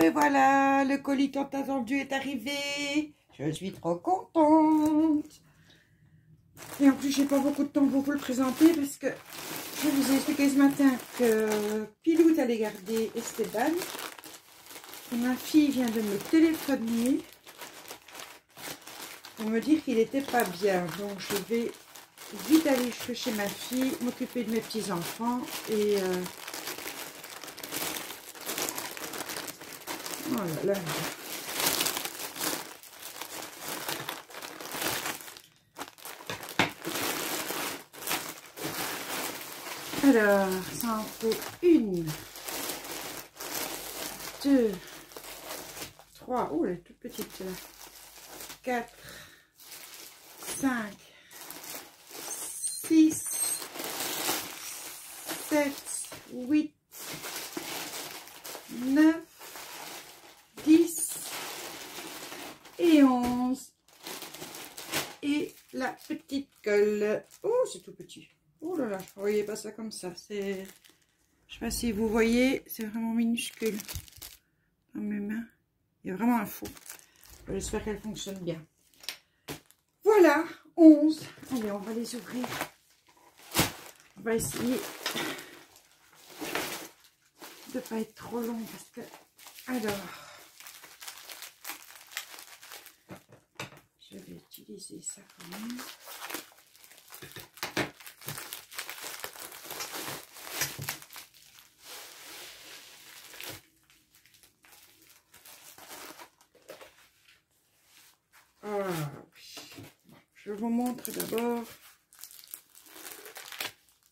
Et voilà, le colis tant attendu est arrivé. Je suis trop contente. Et en plus, j'ai pas beaucoup de temps pour vous le présenter parce que je vous ai expliqué ce matin que Piloute allait garder Esteban. Et ma fille vient de me téléphoner pour me dire qu'il n'était pas bien. Donc, je vais vite aller chez ma fille, m'occuper de mes petits-enfants et... Oh là là. Alors, ça en faut 1, 2, 3, oh elle est toute petite celle-là, 4, 5, 6, 7, 8, 9, 10 et 11. Et la petite colle. Oh, c'est tout petit. Oh là là, je ne voyais pas ça comme ça. C'est, je sais pas si vous voyez, c'est vraiment minuscule dans mes mains. Il y a vraiment un fou. J'espère qu'elle fonctionne bien. Voilà, 11. Allez, on va les ouvrir. On va essayer de ne pas être trop long parce que... Alors, je vais utiliser ça quand même. Je vous montre d'abord.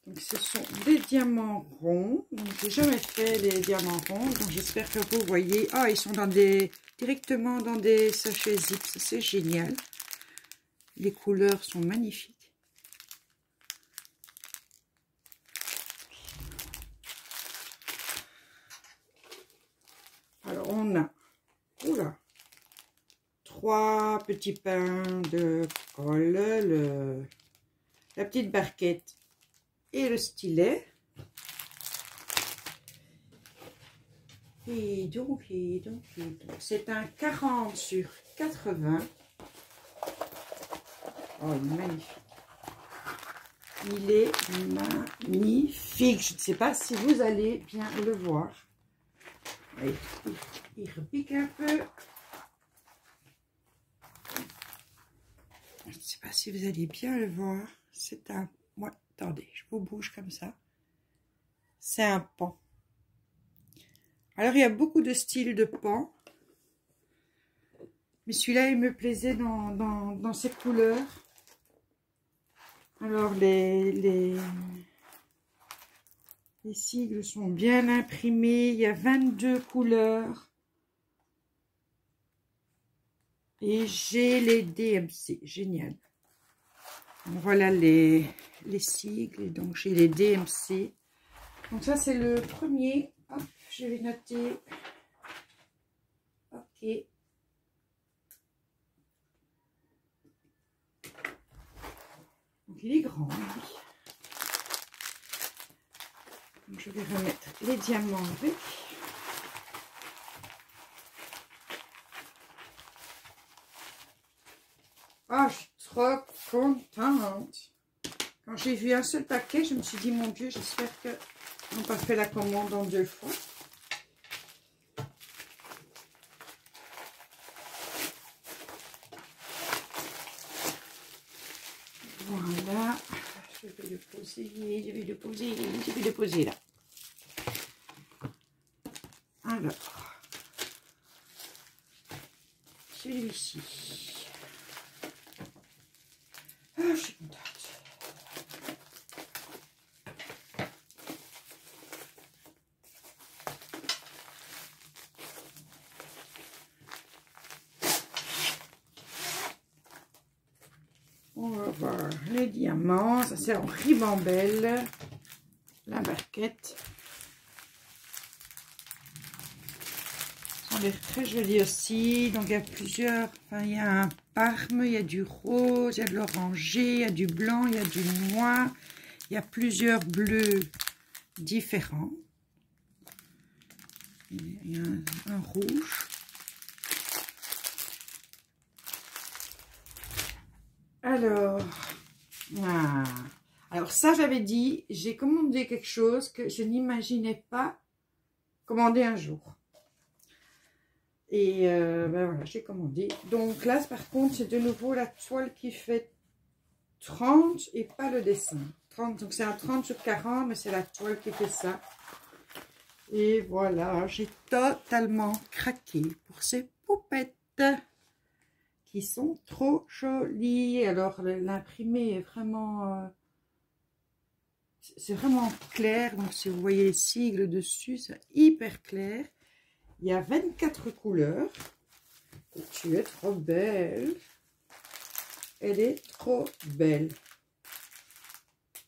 Donc ce sont des diamants ronds. Donc j'ai jamais fait les diamants ronds. Donc j'espère que vous voyez. Ah, ils sont dans des directement dans des sachets zip. Ça c'est génial. Les couleurs sont magnifiques. Alors on a, oula, 3 petits pains de colle, la petite barquette et le stylet. Et donc c'est un 40 sur 80. Oh, il est magnifique. Il est magnifique. Je ne sais pas si vous allez bien le voir. Il repique un peu. Je ne sais pas si vous allez bien le voir. C'est un... Ouais, attendez, je vous bouge comme ça. C'est un pan. Alors, il y a beaucoup de styles de pan. Mais celui-là, il me plaisait dans ses couleurs. Alors, les sigles sont bien imprimés. Il y a 22 couleurs. Et j'ai les DMC. Génial. Donc, voilà les sigles. Donc, j'ai les DMC. Donc, ça, c'est le premier. Hop, je vais noter. Ok. Donc, il est grand, oui. Donc, je vais remettre les diamants avec. Ah, je suis trop contente. Quand j'ai vu un seul paquet, je me suis dit, mon Dieu, j'espère qu'ils n'ont pas fait la commande en 2 fois. Voilà. Je vais le poser là. Alors, celui-ci. Ah, je suis contente. On va voir les diamants. Ça c'est en ribambelle. La barquette. Ça a l'air très joli aussi. Donc il y a plusieurs. Enfin, il y a un parme, il y a du rose, il y a de l'oranger, il y a du blanc, il y a du noir. Il y a plusieurs bleus différents. Il y a un rouge. Alors, alors ça j'avais dit, j'ai commandé quelque chose que je n'imaginais pas commander un jour. Et ben voilà, j'ai commandé. Donc là, par contre, c'est de nouveau la toile qui fait 30 et pas le dessin. 30, donc c'est un 30 sur 40, mais c'est la toile qui fait ça. Et voilà, j'ai totalement craqué pour ces poupettes qui sont trop jolies. Alors l'imprimé est vraiment... c'est vraiment clair. Donc si vous voyez les sigles dessus, c'est hyper clair. Il y a 24 couleurs. Et tu es trop belle. Elle est trop belle.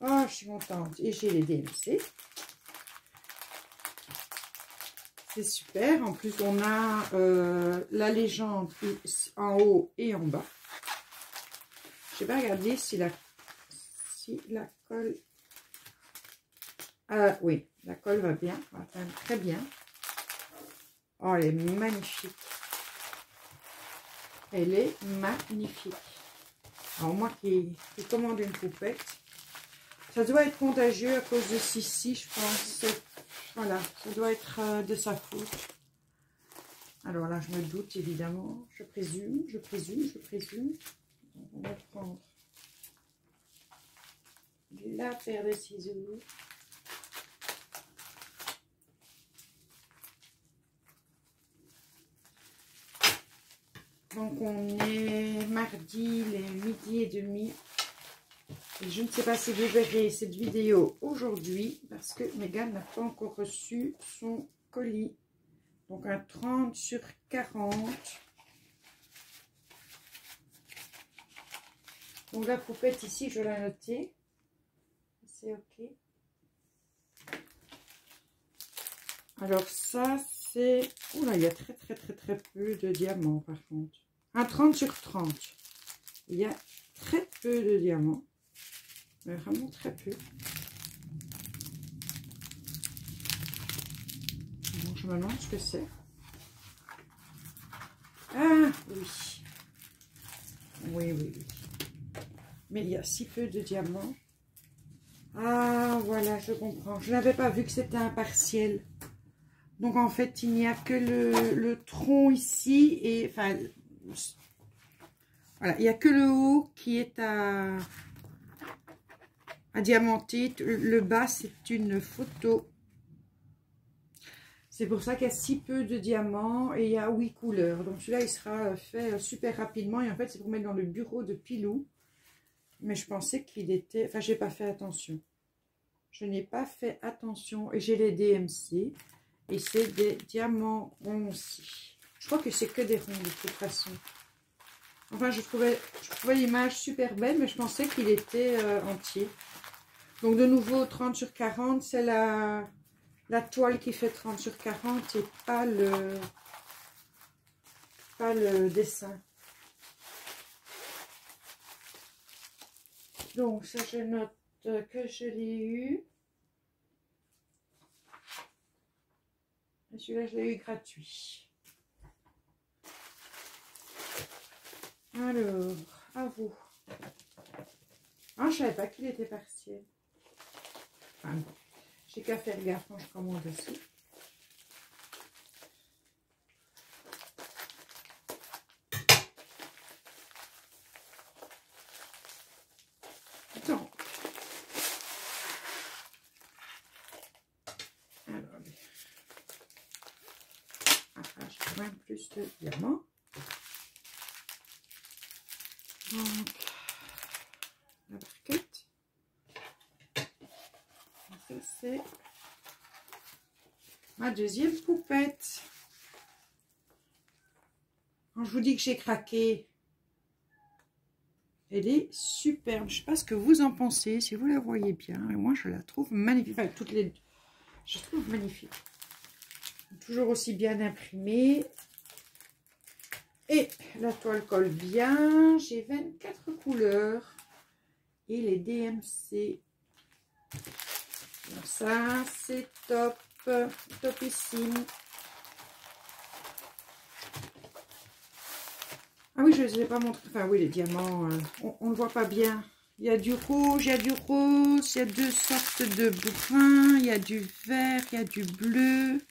Oh, je suis contente. Et j'ai les DMC. C'est super. En plus, on a la légende en haut et en bas. Je vais regarder si la colle... oui, la colle va bien. Va quand même très bien. Oh, elle est magnifique. Elle est magnifique. Alors, moi qui commande une poupette, ça doit être contagieux à cause de Sissi, je pense. Voilà, ça doit être de sa faute. Alors là, je me doute, évidemment. Je présume. Donc, on va prendre la paire de ciseaux. Donc, on est mardi, les 12h30. Et je ne sais pas si vous verrez cette vidéo aujourd'hui parce que Megan n'a pas encore reçu son colis. Donc, un 30 sur 40. Donc, la poupette ici, je l'ai notée. C'est OK. Alors, ça, c'est... Oh là, il y a très peu de diamants, par contre. Un 30 sur 30. Il y a très peu de diamants. Mais vraiment très peu. Bon, je me demande ce que c'est. Ah, oui. Oui. Mais il y a si peu de diamants. Ah, voilà, je comprends. Je n'avais pas vu que c'était un partiel. Donc, en fait, il n'y a que le tronc ici. Et, enfin, voilà, il n'y a que le haut qui est à diamanter. Le bas, c'est une photo. C'est pour ça qu'il y a si peu de diamants et il y a 8 couleurs. Donc, celui-là, il sera fait super rapidement. Et en fait, c'est pour mettre dans le bureau de Pilou. Mais je pensais qu'il était... Enfin, je n'ai pas fait attention. Je n'ai pas fait attention. Et j'ai les DMC. Et c'est des diamants ronds aussi. Je crois que c'est que des ronds de toute façon. Enfin, je trouvais l'image super belle, mais je pensais qu'il était entier. Donc, de nouveau, 30 sur 40, c'est la toile qui fait 30 sur 40 et pas le dessin. Donc, ça, je note que je l'ai eu. Et celui-là, je l'ai eu gratuit. Alors, à vous. Ah, je ne savais pas qu'il était partiel. Enfin, bon. J'ai qu'à faire gaffe quand je commande aussi. Donc, alors, j'ai quand même plus de diamants. Donc, la barquette. Ça, c'est ma deuxième poupette. Quand je vous dis que j'ai craqué, elle est superbe. Je ne sais pas ce que vous en pensez, si vous la voyez bien. Mais moi, je la trouve magnifique. Enfin, toutes les deux. Je trouve magnifique. Toujours aussi bien imprimée. Et la toile colle bien. J'ai 24 couleurs. Et les DMC. Donc ça, c'est top. Topissime. Ah oui, je ne les ai pas montrés. Enfin oui, les diamants, on ne le voit pas bien. Il y a du rouge, il y a du rose, il y a deux sortes de brun, il y a du vert, il y a du bleu,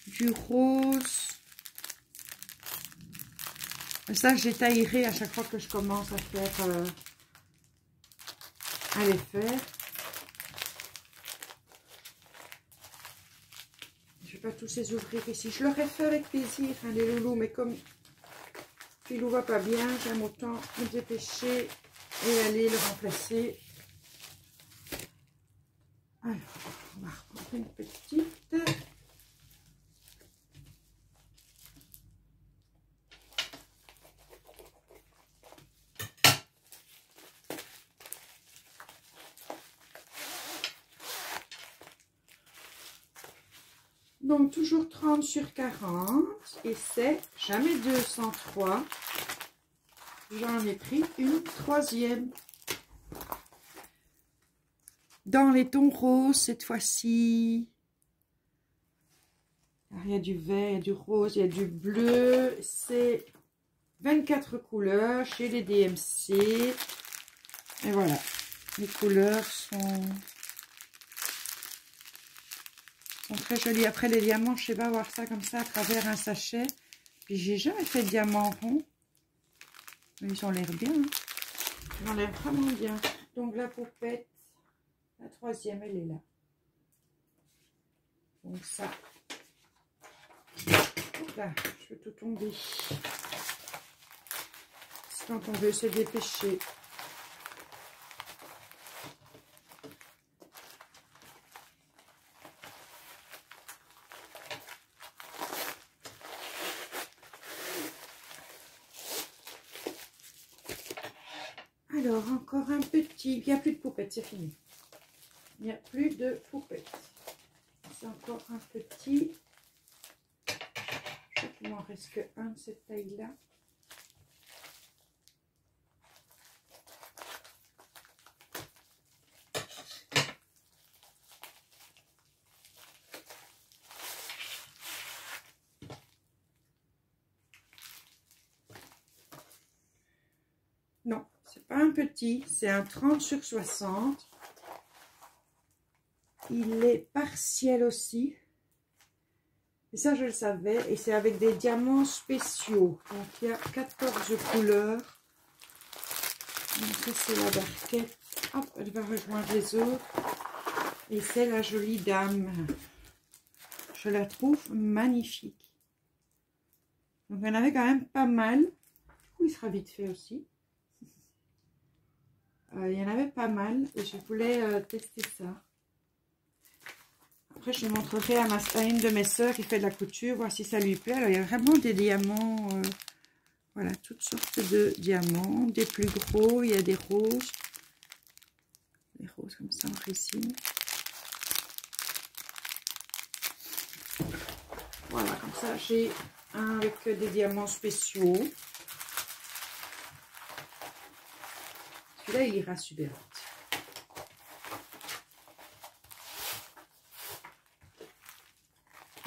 du rose. Et ça, j'ai taillerai à chaque fois que je commence à faire, à les faire. Je ne vais pas tous les ouvrir ici. Je l'aurais fait avec plaisir, hein, les loulous, mais comme Philou va pas bien, j'aime autant me dépêcher et aller le remplacer. Alors, on va reprendre une petite. Donc, toujours 30 sur 40. Et c'est jamais 203. J'en ai pris une troisième. Dans les tons roses, cette fois-ci. Il y a du vert, il y a du rose, il y a du bleu. C'est 24 couleurs chez les DMC. Et voilà. Les couleurs sont très jolies. Après, les diamants, je sais pas voir ça comme ça à travers un sachet. Puis, j'ai jamais fait de diamants ronds. Mais ils ont l'air bien. Hein. Ils ont l'air vraiment bien. Donc, la poupette, la troisième, elle est là. Donc, ça. Là, je vais tout tomber. C'est quand on veut se dépêcher. Alors, encore un petit. Il n'y a plus de poupette, c'est fini. Il n'y a plus de poupette. C'est encore un petit. Je sais qu'il m'en reste que un de cette taille-là. Non, c'est pas un petit, c'est un 30 sur 60. Il est partiel aussi. Et ça, je le savais. Et c'est avec des diamants spéciaux. Donc, il y a 14 couleurs. Donc, ça, c'est la barquette. Hop, elle va rejoindre les autres. Et c'est la jolie dame. Je la trouve magnifique. Donc, il y en avait quand même pas mal. Du coup, il sera vite fait aussi. Il y en avait pas mal. Et je voulais tester ça. Après, je montrerai à une de mes sœurs qui fait de la couture, voir si ça lui plaît. Alors, il y a vraiment des diamants, voilà, toutes sortes de diamants. Des plus gros, il y a des roses. Des roses comme ça en résine. Voilà, comme ça, j'ai un avec des diamants spéciaux. Celui-là, il ira super vite.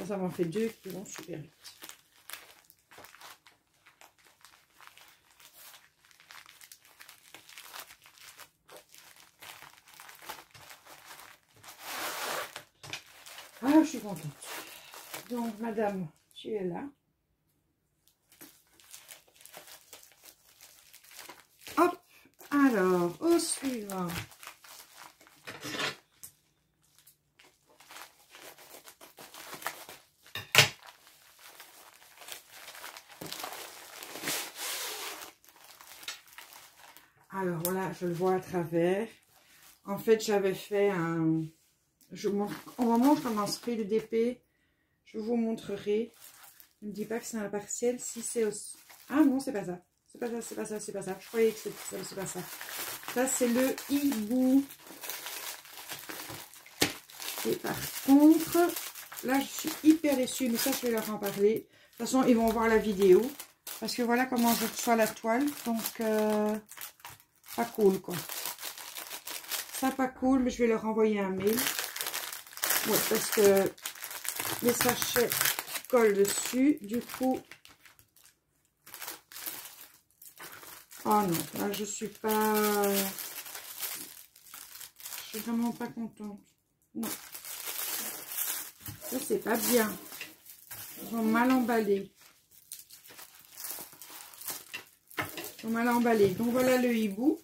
Ça m'en fait deux qui vont super vite. Ah, je suis contente. Donc, madame, tu es là. Hop, alors, au suivant. Alors voilà, je le vois à travers. En fait, j'avais fait un... au moment où je commencerai le DP, je vous montrerai. Ne me dis pas que c'est un partiel. Si c'est aussi... Ah non, c'est pas ça. C'est pas ça, c'est pas ça, c'est pas ça. Je croyais que c'est pas ça. Ça, c'est le hibou. Et par contre, là, je suis hyper déçue. Mais ça, je vais leur en parler. De toute façon, ils vont voir la vidéo. Parce que voilà comment je reçois la toile. Donc... pas cool, quoi. Ça, pas cool, mais je vais leur envoyer un mail. Ouais, parce que les sachets collent dessus. Du coup, Oh non, là, je suis pas... Je suis vraiment pas contente. Non. Ça, c'est pas bien. Ils ont mal emballé. Ils ont mal emballé. Donc, voilà le hibou.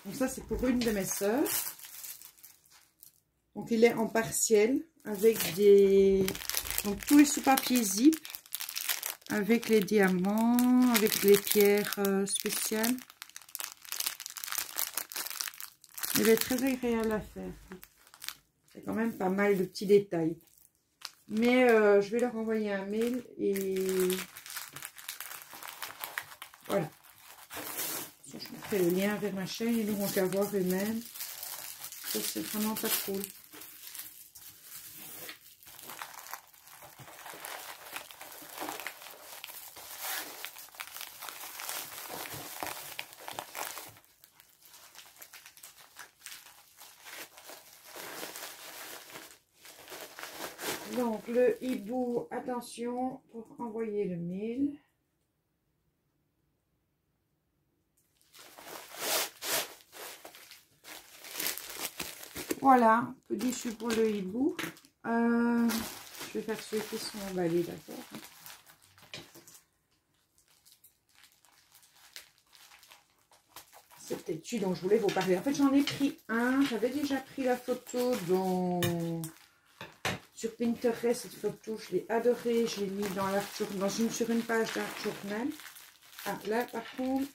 Donc, ça, c'est pour une de mes sœurs. Donc, il est en partiel avec des... Donc, tout est sous papier zip. Avec les diamants, avec les pierres spéciales. Il est très agréable à faire. C'est quand même pas mal de petits détails. Mais je vais leur envoyer un mail et voilà. Je mettrai le lien vers ma chaîne et ils vont qu'à voir eux-mêmes. Ça, c'est vraiment pas cool. Donc, le hibou, attention pour envoyer le mail. Voilà, un peu déçu pour le hibou. Je vais faire ceux qui sont emballés d'abord. C'est peut-être celui dont je voulais vous parler. En fait, j'en ai pris un. J'avais déjà pris la photo sur Pinterest. Cette photo, je l'ai adorée. Je l'ai mis sur une page d'art journal. Ah, là, par contre,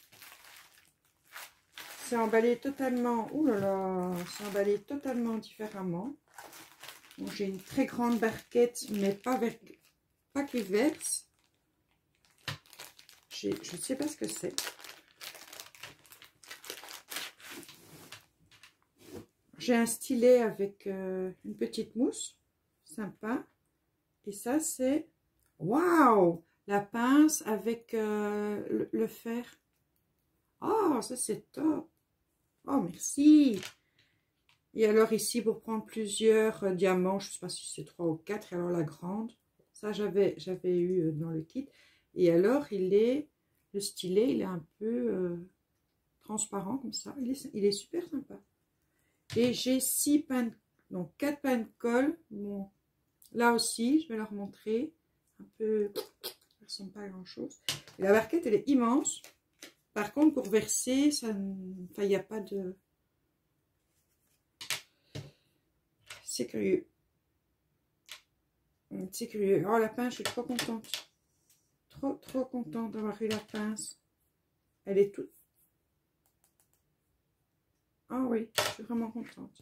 c'est emballé totalement. Ouh là là, c'est emballé totalement différemment. J'ai une très grande barquette, mais pas qui verse. Je ne sais pas ce que c'est. J'ai un stylet avec une petite mousse. Sympa. Et ça, c'est... Waouh! La pince avec le fer. Oh, ça, c'est top. Oh, merci. Et alors ici, pour prendre plusieurs diamants, je ne sais pas si c'est 3 ou 4, et alors la grande. Ça, j'avais eu dans le kit. Et alors, le stylet, il est un peu transparent comme ça. Il est super sympa. Et j'ai 6 pains, donc 4 pains de colle. Bon, là aussi, je vais leur montrer. Un peu, ça ne ressemble pas à grand chose. Et la barquette, elle est immense. Par contre, pour verser, il n'y a pas de... C'est curieux. C'est curieux. Oh, la pince, je suis trop contente. Trop contente d'avoir eu la pince. Elle est toute... Ah oui, je suis vraiment contente.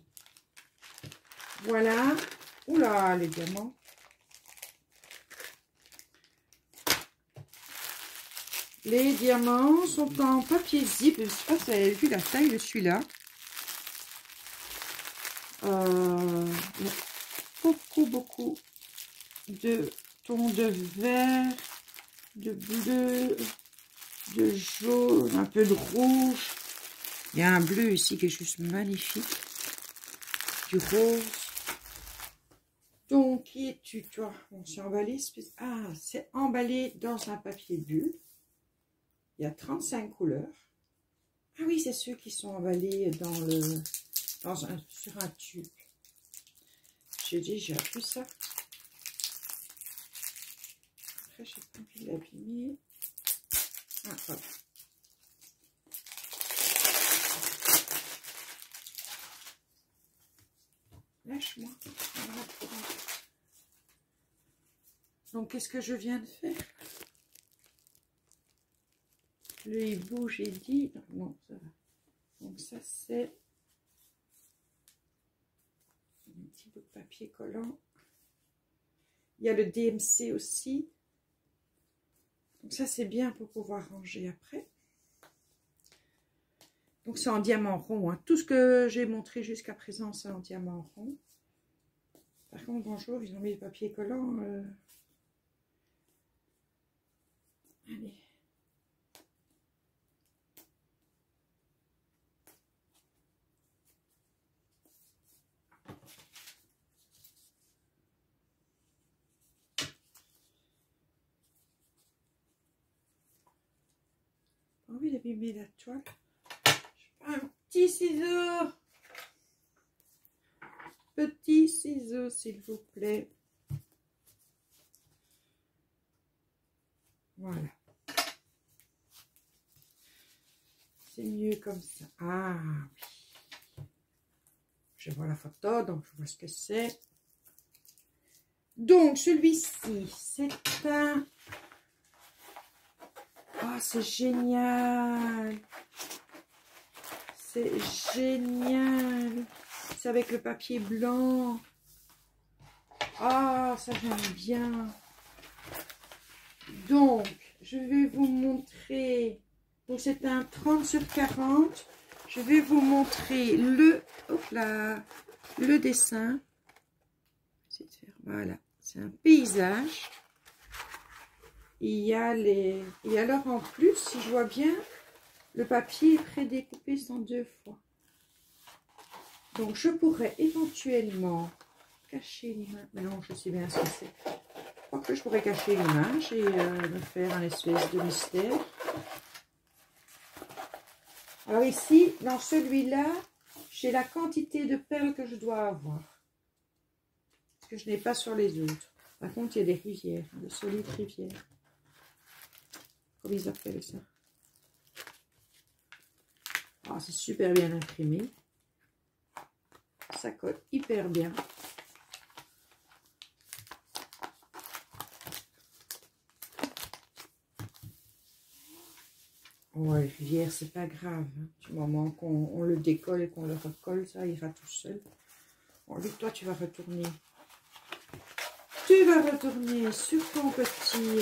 Voilà. Oula, les diamants. Les diamants sont en papier zip. Je ne sais pas si vous avez vu la taille de celui-là. Il y a beaucoup de tons de vert, de bleu, de jaune, un peu de rouge. Il y a un bleu ici qui est juste magnifique. Du rose. Donc, qui es-tu, toi? Bon, c'est emballé. Ah, c'est emballé dans un papier bulle. Il y a 35 couleurs. Ah oui, c'est ceux qui sont emballés sur un tube. J'ai déjà vu ça. Après, j'ai pas envie de l'abîmer. Ah, voilà. Lâche-moi. Donc, qu'est-ce que je viens de faire? Le hibou, j'ai dit. Non, ça va. Donc, ça, c'est un petit bout de papier collant. Il y a le DMC aussi. Donc, ça, c'est bien pour pouvoir ranger après. Donc, c'est en diamant rond. Hein. Tout ce que j'ai montré jusqu'à présent, c'est en diamant rond. Par contre, bonjour, ils ont mis le papier collant. Allez. Pas envie de abîmer la toile. Je prends un petit ciseau. Petit ciseau, s'il vous plaît. Voilà. C'est mieux comme ça. Ah oui. Je vois la photo, donc je vois ce que c'est. Donc, celui-ci, c'est un... Oh, c'est génial. C'est génial. C'est avec le papier blanc. Ah, ça j'aime bien. Donc, je vais vous montrer. Donc, c'est un 30 sur 40. Je vais vous montrer hop là, le dessin. Voilà, c'est un paysage. Il y a les... Et alors, en plus, si je vois bien, le papier est prédécoupé en 2 fois. Donc, je pourrais éventuellement cacher l'image. Mais non, je sais bien ce que c'est. Je crois que je pourrais cacher l'image et me faire un espèce de mystère. Alors ici, dans celui-là, j'ai la quantité de perles que je dois avoir. Parce que je n'ai pas sur les autres. Par contre, il y a des rivières, de solides rivières. Comment ils appellent ça? Ah, c'est super bien imprimé. Ça colle hyper bien. Ouais, rivière, c'est pas grave. Hein. Du moment qu'on le décolle et qu'on le recolle, ça ira tout seul. Bon, lui, toi, tu vas retourner. Tu vas retourner sur ton petit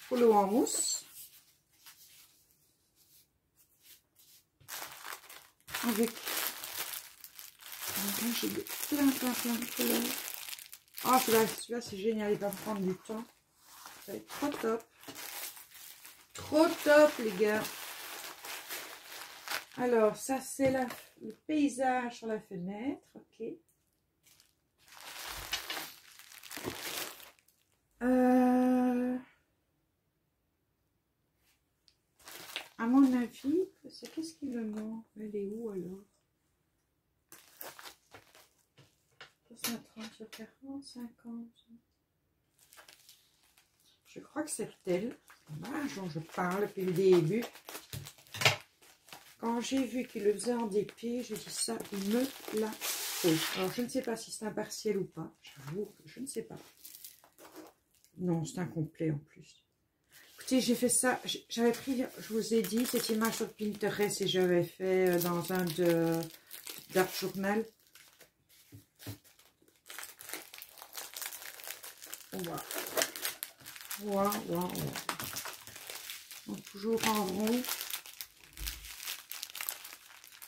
polo en mousse. Avec... J'ai plein de couleurs. Ah, celui-là, c'est génial. Il va me prendre du temps. Ça va être trop top. Trop top, les gars. Alors, ça, c'est le paysage sur la fenêtre. Ok. À mon avis, c'est qu'est-ce qui me manque? Elle est où alors? 30 sur 40, 50. Je crois que c'est elle. Dommage dont je parle depuis le début. Quand j'ai vu qu'il le faisait en dépit, j'ai dit ça, il me la faut. Alors, je ne sais pas si c'est un partiel ou pas. J'avoue que je ne sais pas. Non, c'est incomplet en plus. Écoutez, j'ai fait ça. J'avais pris, je vous ai dit, cette image sur Pinterest et j'avais fait dans un d'Art Journal. Waouh. Donc, toujours en rond.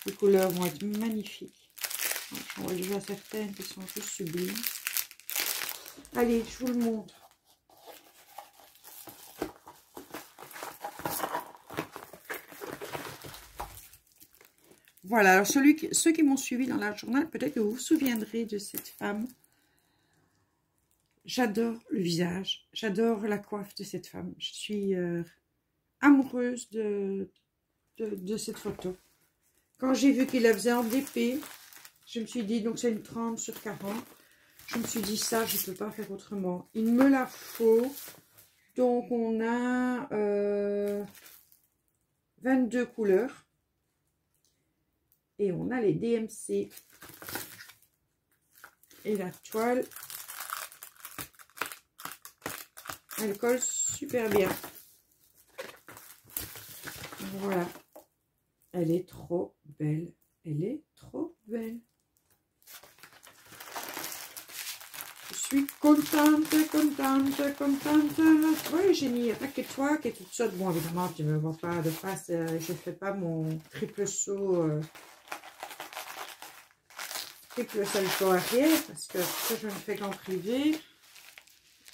Les couleurs vont être magnifiques. J'en vois déjà certaines qui sont juste sublimes. Allez, je vous le montre. Voilà, alors ceux qui m'ont suivi dans l'Art Journal, peut-être que vous vous souviendrez de cette femme. J'adore le visage, j'adore la coiffe de cette femme. Je suis amoureuse de cette photo. Quand j'ai vu qu'il la faisait en DP, je me suis dit, donc c'est une 30 sur 40. Je me suis dit, ça, je ne peux pas faire autrement. Il me la faut. Donc, on a 22 couleurs. Et on a les DMC. Et la toile, elle colle super bien. Voilà. Elle est trop belle. Elle est trop belle. Je suis contente. Oui, j'ai mis Paquet Toile et tout ça. Bon, évidemment, tu ne me vois pas de face. Je ne fais pas mon triple saut. Triple salto arrière. Parce que ça, je ne fais qu'en privé.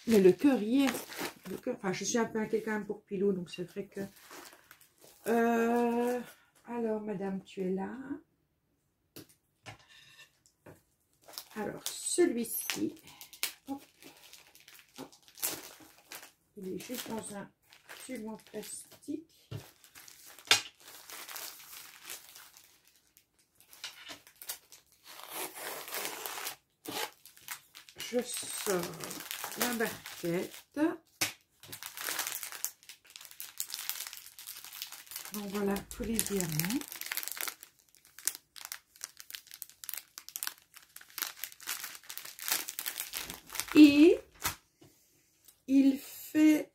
Mais le cœur y est. Enfin, je suis un peu inquiète quand même pour Pilou. Donc, c'est vrai que... alors, madame, tu es là. Alors, celui-ci, il est juste dans un tube en plastique. je sors la barquette. Donc voilà tous les diamants. Et il fait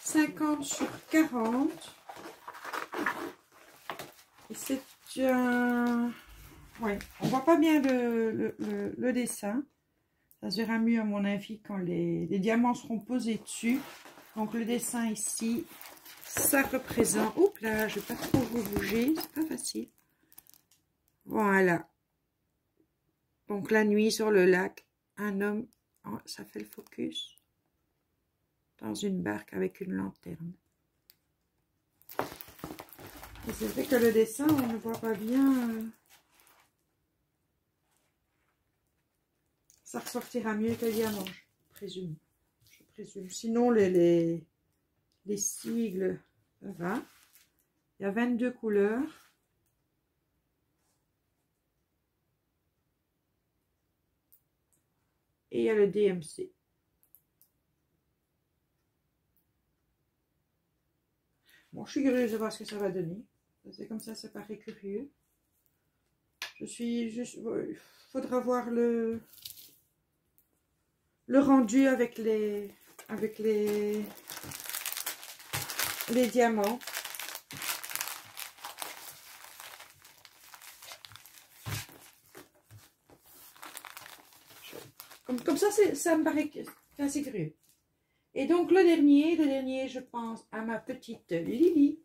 50 sur 40. Et c'est un... Ouais, on voit pas bien le dessin. Ça se verra mieux à mon avis quand les diamants seront posés dessus. Donc le dessin ici, ça représente... Oups là, je vais pas trop vous bouger, c'est pas facile. Voilà. Donc la nuit sur le lac, un homme, oh, ça fait le focus, dans une barque avec une lanterne. Et c'est vrai que le dessin, on ne voit pas bien. Ça ressortira mieux que les diamants, je présume. Sinon, les sigles, ça va. Il y a 22 couleurs. Et il y a le DMC. Bon, je suis curieuse de voir ce que ça va donner. C'est comme ça paraît curieux. Je suis juste... Il faudra voir le rendu avec les diamants. Comme ça, ça me paraît assez curieux. Et donc le dernier, je pense à ma petite Lily.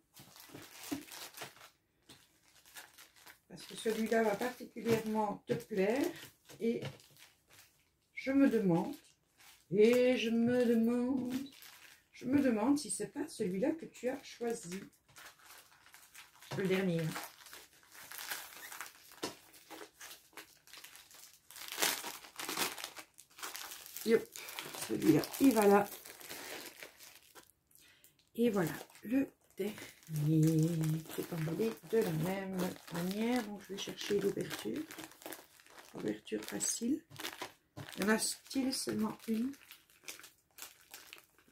Parce que celui-là va particulièrement te plaire. Et je me demande si c'est pas celui-là que tu as choisi. Le dernier. Yep, celui-là, il va là. Et voilà, le dernier qui est emballé de la même manière. Donc, je vais chercher l'ouverture. Ouverture facile. Il y en a style seulement une.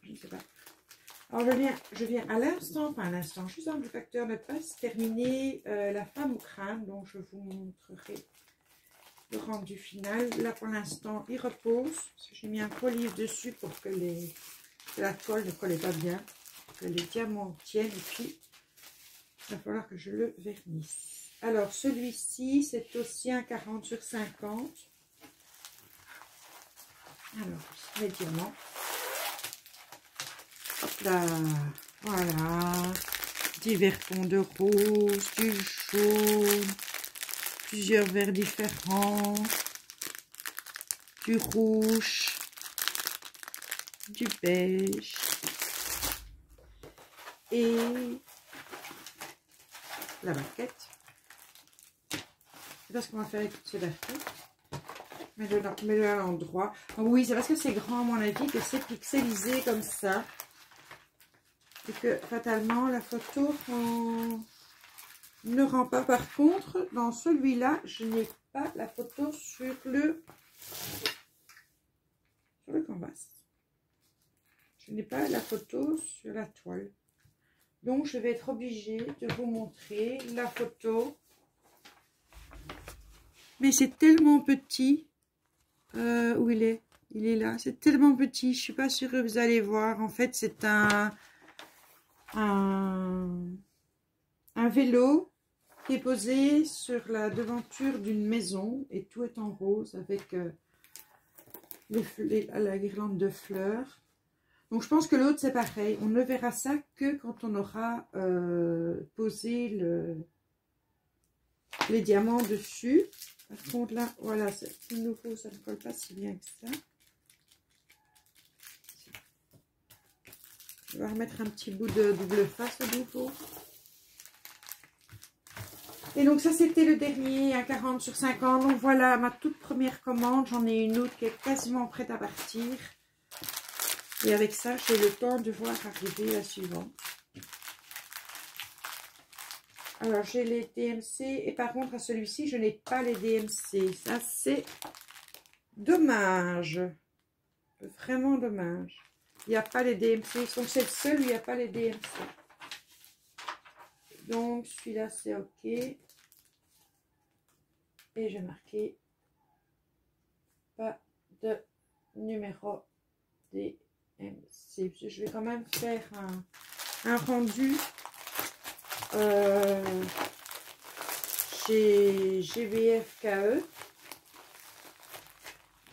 Je ne sais pas. Alors, je viens à l'instant, enfin à l'instant, juste dans le facteur de passe, terminer la femme au crâne. Donc, je vous montrerai le rendu final. Là, pour l'instant, il repose. J'ai mis un collier dessus pour que la toile ne collait pas bien. Que les diamants tiennent. Et puis, il va falloir que je le vernisse. Alors, celui-ci, c'est aussi un 40 sur 50. Alors, les diamants. Hop là. Voilà. Divers tons de rose, du jaune, plusieurs verts différents, du rouge, du beige et la barquette. Je sais pas ce qu'on va faire avec toutes ces barquettes. Mets-le à l'endroit. Oui, c'est parce que c'est grand à mon avis que c'est pixelisé comme ça. Et que fatalement la photo ne rend pas. Par contre, dans celui-là, je n'ai pas la photo sur le canvas. Je n'ai pas la photo sur la toile. Donc, je vais être obligée de vous montrer la photo. Mais c'est tellement petit. Où il est? Il est là. C'est tellement petit. Je suis pas sûre que vous allez voir. En fait, c'est un vélo qui est posé sur la devanture d'une maison. Et tout est en rose avec la guirlande de fleurs. Donc, je pense que l'autre, c'est pareil. On ne verra ça que quand on aura posé les diamants dessus. Par contre, là, voilà, c'est nouveau. Ça ne colle pas si bien que ça. Je vais remettre un petit bout de double face à nouveau. Et donc, ça, c'était le dernier, un 40 sur 50. Donc, voilà ma toute première commande. J'en ai une autre qui est quasiment prête à partir. Et avec ça, j'ai le temps de voir arriver la suivante. Alors, j'ai les DMC. Et par contre, à celui-ci, je n'ai pas les DMC. Ça, c'est Dommage. Vraiment dommage. Il n'y a pas les DMC. Donc c'est le seul où il n'y a pas les DMC. Donc celui-là c'est OK. Et j'ai marqué pas de numéro DMC. Je vais quand même faire un rendu chez GVFKE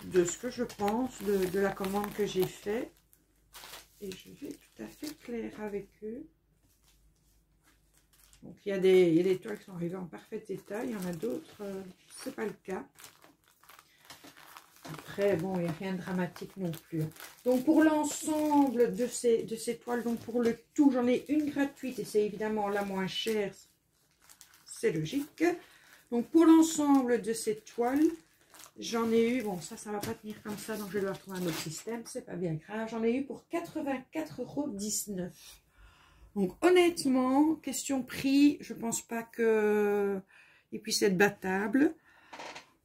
de ce que je pense de la commande que j'ai fait. Et je vais tout à fait clair avec eux. Donc il y a des toiles qui sont arrivées en parfait état, il y en a d'autres, c'est pas le cas. Après, bon, il n'y a rien de dramatique non plus. Donc pour l'ensemble de ces toiles, donc pour le tout, j'en ai une gratuite et c'est évidemment la moins chère, c'est logique. Donc pour l'ensemble de ces toiles, j'en ai eu, bon ça ne va pas tenir comme ça, donc je vais devoir trouver un autre système, c'est pas bien grave. J'en ai eu pour 84,19 €. Donc honnêtement, question prix, je pense pas que il puisse être battable.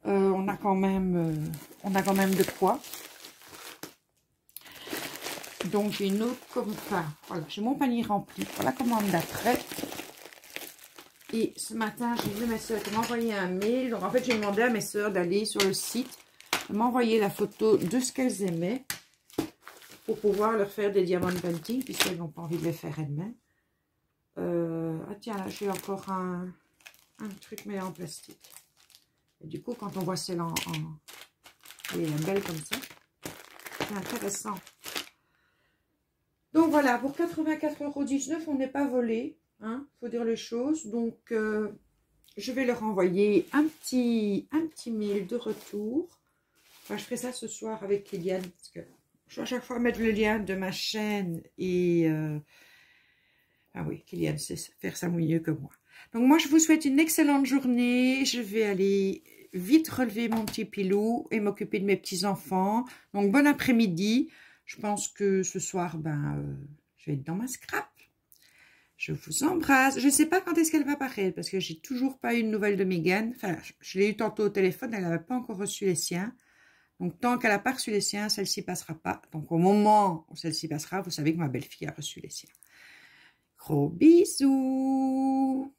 On a quand même de quoi. Donc j'ai une autre commande, enfin voilà, j'ai mon panier rempli pour la commande d'après. Et ce matin, j'ai vu mes soeurs qui m'envoyaient un mail. Donc en fait, j'ai demandé à mes soeurs d'aller sur le site, de m'envoyer la photo de ce qu'elles aimaient pour pouvoir leur faire des diamond painting puisqu'elles n'ont pas envie de les faire elles-mêmes. Ah tiens, là j'ai encore un truc mais en plastique. Et du coup, quand on voit celle elle est belle comme ça, c'est intéressant. Donc voilà, pour 84,19 €, on n'est pas volé, hein, faut dire les choses. Donc je vais leur envoyer un petit mail de retour. Enfin, je ferai ça ce soir avec Kylian parce que je dois à chaque fois mettre le lien de ma chaîne et ah oui, Kylian sait faire ça mieux que moi. Donc moi, je vous souhaite une excellente journée. Je vais aller vite relever mon petit pilou et m'occuper de mes petits-enfants. Donc bon après-midi. Je pense que ce soir, je vais être dans ma scrap. Je vous embrasse. Je ne sais pas quand est-ce qu'elle va apparaître parce que j'ai toujours pas eu de nouvelles de Megan. Enfin, je l'ai eu tantôt au téléphone, elle n'avait pas encore reçu les siens. Donc tant qu'elle n'a pas reçu les siens, celle-ci passera pas. Donc au moment où celle-ci passera, vous savez que ma belle-fille a reçu les siens. Gros bisous!